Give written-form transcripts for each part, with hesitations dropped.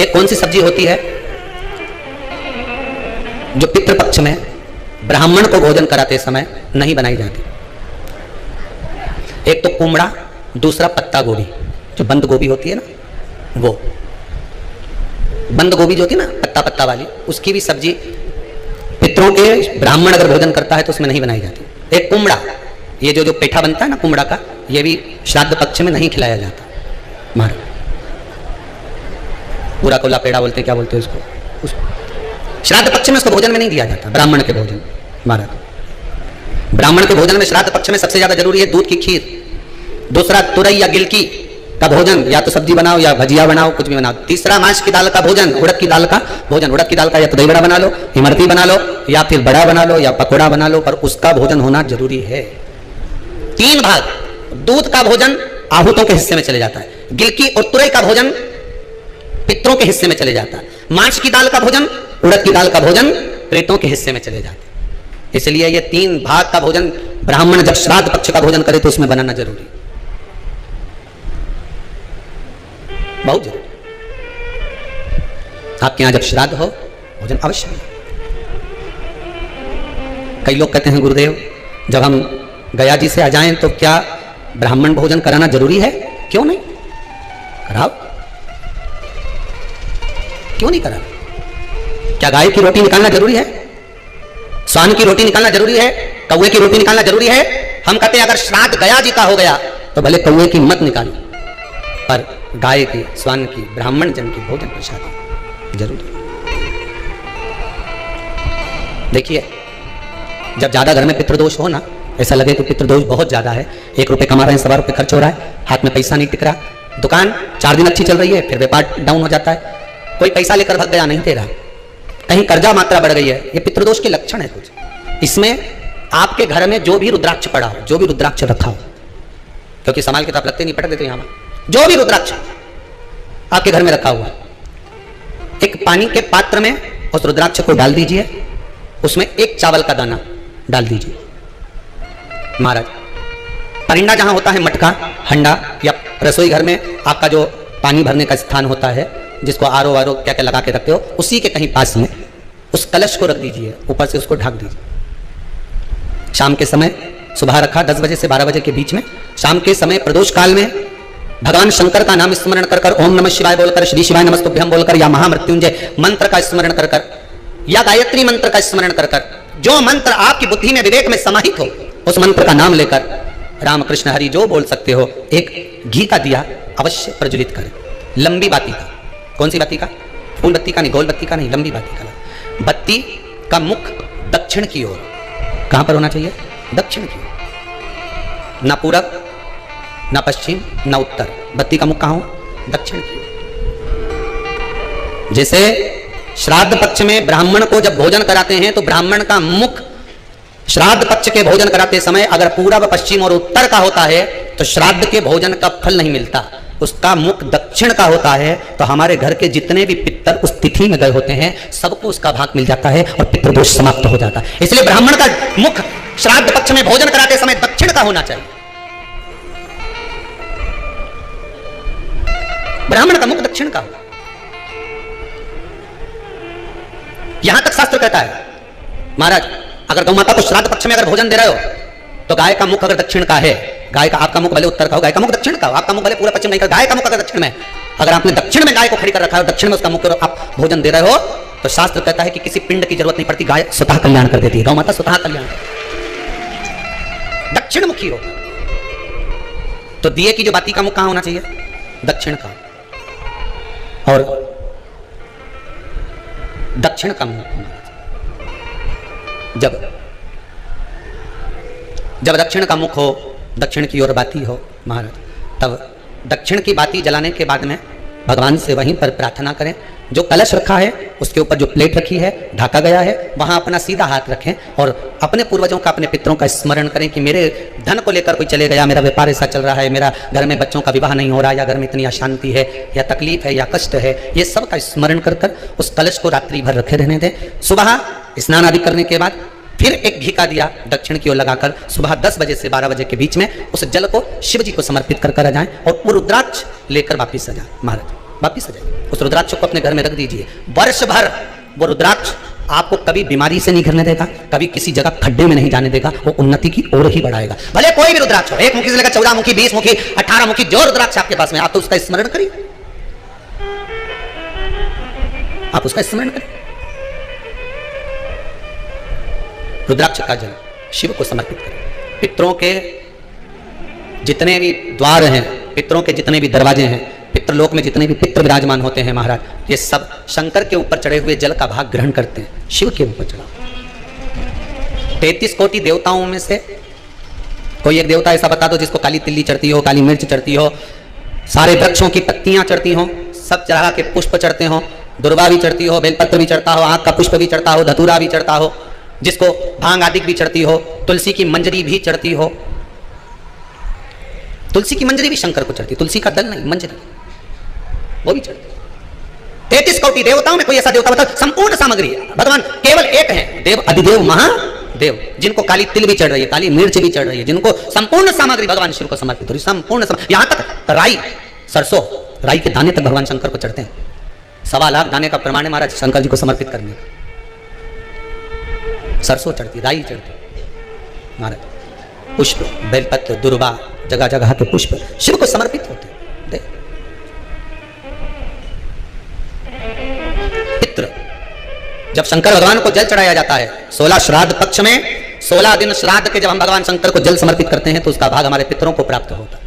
एक कौन सी सब्जी होती है जो पितृपक्ष में ब्राह्मण को भोजन कराते समय नहीं बनाई जाती? एक तो कुमड़ा, दूसरा पत्ता गोभी, जो बंद गोभी होती है ना, वो बंद गोभी जो होती है ना पत्ता पत्ता वाली, उसकी भी सब्जी पितरों के ब्राह्मण अगर भोजन करता है तो उसमें नहीं बनाई जाती। एक कुमड़ा, ये जो पेठा बनता है ना कुमड़ा का, ये भी श्राद्ध पक्ष में नहीं खिलाया जाता। महाराज पूरा कोला पेड़ा बोलते हैं, क्या बोलते हैं उसको, श्राद्ध पक्ष में उसको भोजन में नहीं दिया जाता, ब्राह्मण के भोजन। महाराज ब्राह्मण के भोजन में श्राद्ध पक्ष में सबसे ज्यादा जरूरी है दूध की खीर, दूसरा तुरई या गिलकी का भोजन, या तो सब्जी बनाओ या भजिया बनाओ, कुछ भी बनाओ। तीसरा मांस की दाल का भोजन, उड़द की दाल का भोजन, उड़द की दाल का या तो दही बड़ा बना लो, इमरती बना लो, या फिर बड़ा बना लो, या पकौड़ा बना लो, पर उसका भोजन होना जरूरी है। 3 भाग, दूध का भोजन आहूतों के हिस्से में चले जाता है, गिलकी और तुरई का भोजन पितरों के हिस्से में चले जाता है, मांस की दाल का भोजन, उड़द की दाल का भोजन प्रेतों के हिस्से में चले जाते हैं। इसलिए ये 3 भाग का भोजन ब्राह्मण जब श्राद्ध पक्ष का भोजन करे तो उसमें बनाना जरूरी, बहुत जरूरी। आपके यहां जब श्राद्ध हो भोजन अवश्य है। कई लोग कहते हैं गुरुदेव जब हम गया जी से आ जाएं तो क्या ब्राह्मण भोजन कराना जरूरी है? क्यों नहीं, कराओ, क्यों नहीं करा? क्या गाय की रोटी निकालना जरूरी है? स्वान की रोटी निकालना जरूरी है? कौवे की रोटी निकालना जरूरी है? हम कहते हैं अगर श्राद्ध गया जी का हो गया तो भले कौवे की मत निकालो, पर गाय की, स्वान की, ब्राह्मण जन की भोजन प्रसाद जरूरी। देखिए जब ज्यादा घर में पितृदोष हो ना, ऐसा लगे तो पितृदोष बहुत ज्यादा है, 1 रुपये कमा रहे हैं, 1.25 रुपये खर्च हो रहा है, हाथ में पैसा नहीं टिक रहा, दुकान 4 दिन अच्छी चल रही है, फिर व्यापार डाउन हो जाता है, कोई पैसा लेकर भग गया, नहीं दे रहा, कहीं कर्जा मात्रा बढ़ गई है, ये पितृदोष के लक्षण है कुछ। इसमें आपके घर में जो भी रुद्राक्ष पड़ा हो, जो भी रुद्राक्ष रखा हो, क्योंकि संभाल के तो आप लगते नहीं, पटक देते यहां, जो भी रुद्राक्ष आपके घर में रखा हुआ, एक पानी के पात्र में उस रुद्राक्ष को डाल दीजिए, उसमें 1 चावल का दाना डाल दीजिए। महाराज परिंदा जहां होता है, मटका, हंडा, या रसोई घर में आपका जो पानी भरने का स्थान होता है, जिसको आरो वारो क्या क्या लगा के रखते हो, उसी के कहीं पास में उस कलश को रख दीजिए, ऊपर से उसको ढक दीजिए। शाम के समय, सुबह रखा 10 बजे से 12 बजे के बीच में, शाम के समय प्रदोष काल में भगवान शंकर का नाम स्मरण कर कर, ओम नमः शिवाय बोलकर, श्री शिवाय नमस्तुभ्यम बोलकर, या महामृत्युंजय मंत्र का स्मरण कर कर, या गायत्री मंत्र का स्मरण कर कर, जो मंत्र आपकी बुद्धि में, विवेक में समाहित हो, उस मंत्र का नाम लेकर राम कृष्ण हरि जो बोल सकते हो, एक घी का दिया अवश्य प्रज्वलित करें, लंबी बाती का। कौन सी बाती का? फूल बत्ती का नहीं, गोल बत्ती का नहीं, लंबी बाती का। बत्ती का मुख दक्षिण की ओर, कहां पर होना चाहिए? दक्षिण की ओर, ना पूरब, ना पश्चिम, ना उत्तर, बत्ती का मुख कहां हो? दक्षिण की ओर। जैसे श्राद्ध पक्ष में ब्राह्मण को जब भोजन कराते हैं तो ब्राह्मण का मुख श्राद्ध पक्ष के भोजन कराते समय अगर पूरब, पश्चिम और उत्तर का होता है तो श्राद्ध के भोजन का फल नहीं मिलता, उसका मुख दक्षिण का होता है, तो हमारे घर के जितने भी पितर उस तिथि में गए होते हैं सबको उसका भाग मिल जाता है और पितृदोष समाप्त हो जाता है। इसलिए ब्राह्मण का मुख श्राद्ध पक्ष में भोजन कराते समय दक्षिण का होना चाहिए। ब्राह्मण का मुख दक्षिण का होगा, यहां तक शास्त्र कहता है। महाराज अगर गौ माता को श्राद्ध पक्ष में अगर भोजन दे रहे हो तो गाय का मुख अगर दक्षिण का है, गाय का, आपका मुख भले उत्तर का हो, गाय का मुख दक्षिण का हो, आपका मुख भले पूरा पश्चिम नहीं का, गाय का मुख अगर दक्षिण में, अगर आपने दक्षिण में गाय को खड़ी कर रखा है, दक्षिण में उसका मुख आप भोजन दे रहे हो, तो शास्त्र कहता है कि किसी पिंड की जरूरत नहीं पड़ती, गाय स्वतः कल्याण कर देती है, गौ माता स्वतः कल्याण, दक्षिण मुखी हो। तो दिए की जो बाती का मुख कहां होना चाहिए? दक्षिण का, और दक्षिण का मुख होना चाहिए। जब दक्षिण का मुख हो, दक्षिण की ओर बाती हो महाराज, तब दक्षिण की बाती जलाने के बाद में भगवान से वहीं पर प्रार्थना करें, जो कलश रखा है उसके ऊपर जो प्लेट रखी है, ढका गया है, वहां अपना सीधा हाथ रखें और अपने पूर्वजों का, अपने पितरों का स्मरण करें कि मेरे धन को लेकर कोई चले गया, मेरा व्यापार ऐसा चल रहा है, मेरा घर में बच्चों का विवाह नहीं हो रहा, या घर में इतनी अशांति है, या तकलीफ है, या कष्ट है, ये सब का स्मरण कर कर उस कलश को रात्रि भर रखे रहने दें। सुबह स्नान आदि करने के बाद फिर एक घी का दिया दक्षिण की ओर लगाकर सुबह 10 बजे से 12 बजे के बीच में उस जल को शिव जी को समर्पित कर कर आ जाएं और वो रुद्राक्ष लेकर वापिस आ जाएं। महाराज वापिस आ जाएगी। उस रुद्राक्ष को अपने घर में रख दीजिए, वर्ष भर वो रुद्राक्ष आपको कभी बीमारी से नहीं घिरने देगा, कभी किसी जगह खड्डे में नहीं जाने देगा, वो उन्नति की ओर ही बढ़ाएगा। भले कोई भी रुद्राक्ष हो, 1 मुखी से लेकर 14 मुखी, 20 मुखी, 18 मुखी, जो रुद्राक्ष आपके पास में, आप तो उसका स्मरण करिए, आप उसका स्मरण करिए। रुद्राक्ष का जल शिव को समर्पित करें। पितरों के जितने भी द्वार हैं, पितरों के जितने भी दरवाजे हैं, पितृलोक में जितने भी पितृ विराजमान होते हैं महाराज, ये सब शंकर के ऊपर चढ़े हुए जल का भाग ग्रहण करते हैं, शिव के ऊपर चढ़ा। 33 कोटि देवताओं में से कोई एक देवता ऐसा बता दो जिसको काली तिल्ली चढ़ती हो, काली मिर्च चढ़ती हो, सारे वृक्षों की पत्तियां चढ़ती हो, सब चढ़ा के पुष्प चढ़ते हो, दुर्वा भी चढ़ती हो, बेलपत्र भी चढ़ता हो, आंख का पुष्प भी चढ़ता हो, धतूरा भी चढ़ता हो, जिसको भांग आदि भी चढ़ती हो, तुलसी की मंजरी भी चढ़ती हो। तुलसी की मंजरी भी शंकर को चढ़ती, तुलसी का दल नहीं, मंजरी वो भी चढ़ती। 33 कोटि देवताओं में कोई ऐसा देवता बता, संपूर्ण सामग्री है, भगवान केवल एक है, देव अधिदेव महादेव, जिनको काली तिल भी चढ़ रही है, काली मिर्च भी चढ़ रही है, जिनको संपूर्ण सामग्री भगवान शिव को समर्पित हो रही, संपूर्ण यहां तक राई, सरसों, राई के दाने तक भगवान शंकर को चढ़ते हैं। 1.25 लाख दाने का प्रमाण है महाराज शंकर जी को समर्पित करने का। सरसों चढ़ती, राई चढ़ती महाराज, पुष्प, बेलपत्र, दुर्वा, जगह जगह के पुष्प शिव को समर्पित होते हैं। पितृ, जब शंकर भगवान को जल चढ़ाया जाता है 16 श्राद्ध पक्ष में, 16 दिन श्राद्ध के जब हम भगवान शंकर को जल समर्पित करते हैं तो उसका भाग हमारे पितरों को प्राप्त होता है।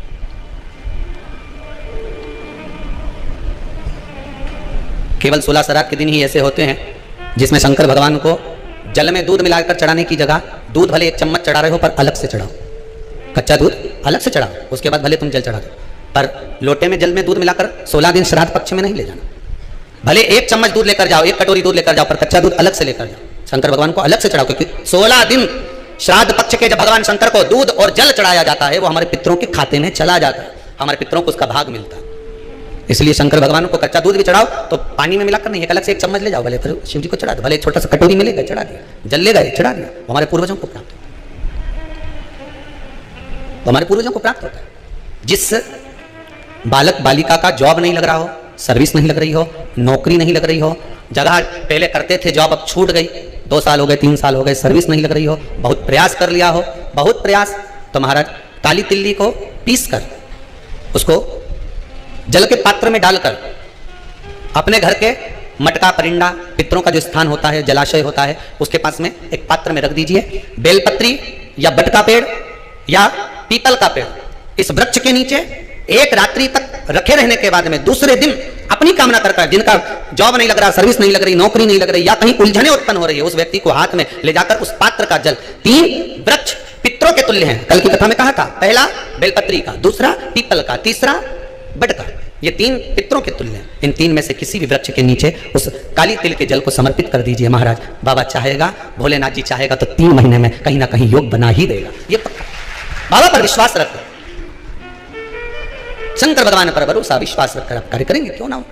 केवल 16 श्राद्ध के दिन ही ऐसे होते हैं जिसमें शंकर भगवान को जल में दूध मिलाकर चढ़ाने की जगह, दूध भले 1 चम्मच चढ़ा रहे हो पर अलग से चढ़ाओ, कच्चा दूध अलग से चढ़ाओ, उसके बाद भले तुम जल चढ़ा दो, पर लोटे में जल में दूध मिलाकर 16 दिन श्राद्ध पक्ष में नहीं ले जाना। भले 1 चम्मच दूध लेकर जाओ, 1 कटोरी दूध लेकर जाओ, पर कच्चा दूध अलग से लेकर जाओ, शंकर भगवान को अलग से चढ़ाओ, क्योंकि 16 दिन श्राद्ध पक्ष के जब भगवान शंकर को दूध और जल चढ़ाया जाता है वो हमारे पितरों के खाते में चला जाता है, हमारे पितरों को उसका भाग मिलता है। इसलिए शंकर भगवान को कच्चा दूध भी चढ़ाओ तो पानी में मिलाकर नहीं, एक अलग से 1 चम्मच ले जाओ, भले फिर शिव जी को चढ़ा दो, भले छोटा सा कटोरी मिलेगा चढ़ा दिया, जल ले गए चढ़ा दिया, वो हमारे पूर्वजों को प्राप्त होता है, वो हमारे पूर्वजों को प्राप्त होता है। जिस बालक बालिका का जॉब नहीं लग रहा हो, सर्विस नहीं लग रही हो, नौकरी नहीं लग रही हो, जगह पहले करते थे जॉब अब छूट गई, 2 साल हो गए, 3 साल हो गए, सर्विस नहीं लग रही हो, बहुत प्रयास कर लिया हो, बहुत प्रयास, तो महाराज काली तिल्ली को पीस कर उसको जल के पात्र में डालकर अपने घर के मटका परिंडा, पितरों का जो स्थान होता है, जलाशय होता है, उसके पास में एक पात्र में रख दीजिए। बेलपत्री या बट का पेड़ या पीपल का पेड़, इस वृक्ष के नीचे 1 रात्रि तक रखे रहने के बाद में दूसरे दिन अपनी कामना करता है, जिनका जॉब नहीं लग रहा, सर्विस नहीं लग रही, नौकरी नहीं लग रही, या कहीं उलझने उत्पन्न हो रही है, उस व्यक्ति को हाथ में ले जाकर उस पात्र का जल, 3 वृक्ष पितरों के तुल्य हैं, कल की कथा में कहा था, पहला बेलपत्री का, दूसरा पीपल का, तीसरा बट का, ये 3 पितरों के तुल्य हैं। इन 3 में से किसी भी वृक्ष के नीचे उस काली तिल के जल को समर्पित कर दीजिए महाराज। बाबा चाहेगा, भोलेनाथ जी चाहेगा तो 3 महीने में कहीं ना कहीं योग बना ही देगा, ये पक्का। बाबा पर विश्वास रखो, शंकर भगवान पर भरोसा विश्वास रखकर आप कार्य करेंगे, क्यों ना हो।